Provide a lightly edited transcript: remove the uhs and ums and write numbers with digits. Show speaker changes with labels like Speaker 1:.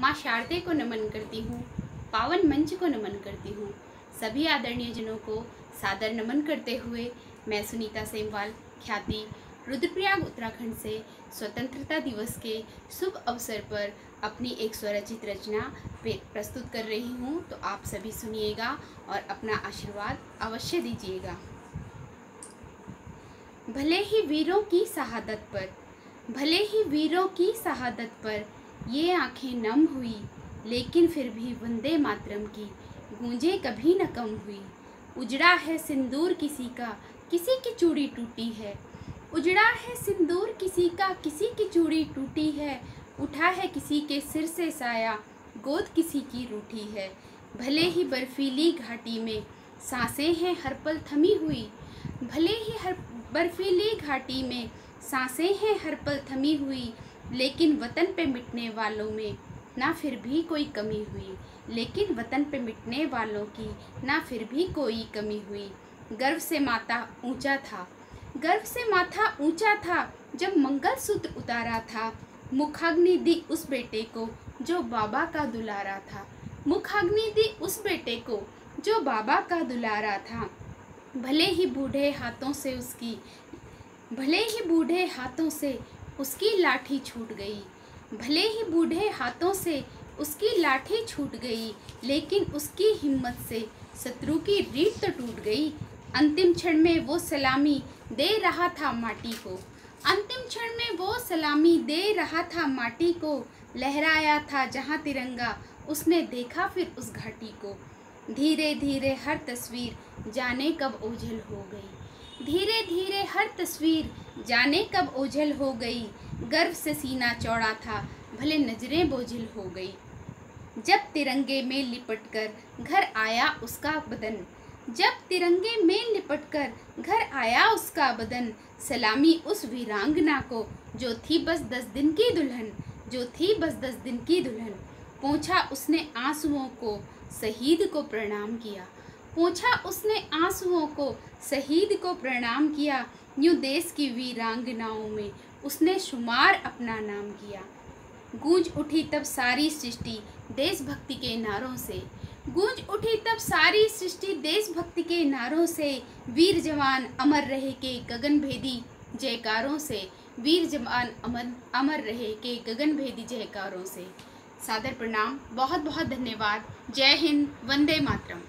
Speaker 1: माँ शारदे को नमन करती हूँ, पावन मंच को नमन करती हूँ। सभी आदरणीय जनों को सादर नमन करते हुए मैं सुनीता सेमवाल ख्याति रुद्रप्रयाग उत्तराखंड से स्वतंत्रता दिवस के शुभ अवसर पर अपनी एक स्वरचित रचना प्रस्तुत कर रही हूँ। तो आप सभी सुनिएगा और अपना आशीर्वाद अवश्य दीजिएगा। भले ही वीरों की शहादत पर, भले ही वीरों की शहादत पर ये आंखें नम हुई, लेकिन फिर भी वंदे मातरम की गूंजें कभी न कम हुई। उजड़ा है सिंदूर किसी का, किसी की चूड़ी टूटी है। उजड़ा है सिंदूर किसी का, किसी की चूड़ी टूटी है। उठा है किसी के सिर से साया, गोद किसी की रूठी है। भले ही बर्फीली घाटी में सांसें हैं हर पल थमी हुई, भले ही हर बर्फीली घाटी में सांसें हैं हर पल थमी हुई, लेकिन वतन पे मिटने वालों में ना फिर भी कोई कमी हुई। लेकिन वतन पे मिटने वालों की ना फिर भी कोई कमी हुई। गर्व से माथा ऊंचा था, गर्व से माथा ऊंचा था जब मंगलसूत्र उतारा था। मुखाग्नि दी उस बेटे को जो बाबा का दुलारा था। मुखाग्नि दी उस बेटे को जो बाबा का दुलारा था। भले ही बूढ़े हाथों से उसकी, भले ही बूढ़े हाथों से उसकी लाठी छूट गई, भले ही बूढ़े हाथों से उसकी लाठी छूट गई, लेकिन उसकी हिम्मत से शत्रु की रीढ़ तो टूट गई। अंतिम क्षण में वो सलामी दे रहा था माटी को, अंतिम क्षण में वो सलामी दे रहा था माटी को। लहराया था जहाँ तिरंगा उसने देखा फिर उस घाटी को। धीरे धीरे हर तस्वीर जाने कब ओझल हो गई, धीरे धीरे हर तस्वीर जाने कब ओझल हो गई। गर्व से सीना चौड़ा था भले नजरें बोझिल हो गई। जब तिरंगे में लिपटकर घर आया उसका बदन, जब तिरंगे में लिपटकर घर आया उसका बदन। सलामी उस वीरांगना को जो थी बस 10 दिन की दुल्हन, जो थी बस 10 दिन की दुल्हन। पोंछा उसने आंसुओं को, शहीद को प्रणाम किया। पोंछा उसने आंसुओं को, शहीद को प्रणाम किया। यूं देश की वीरांगनाओं में उसने शुमार अपना नाम किया। गूंज उठी तब सारी सृष्टि देशभक्ति के नारों से, गूंज उठी तब सारी सृष्टि देशभक्ति के नारों से। वीर जवान अमर रहे के गगनभेदी जयकारों से, वीर जवान अमर रहे के गगनभेदी जयकारों से। सादर प्रणाम, बहुत बहुत धन्यवाद। जय हिंद, वंदे मातरम।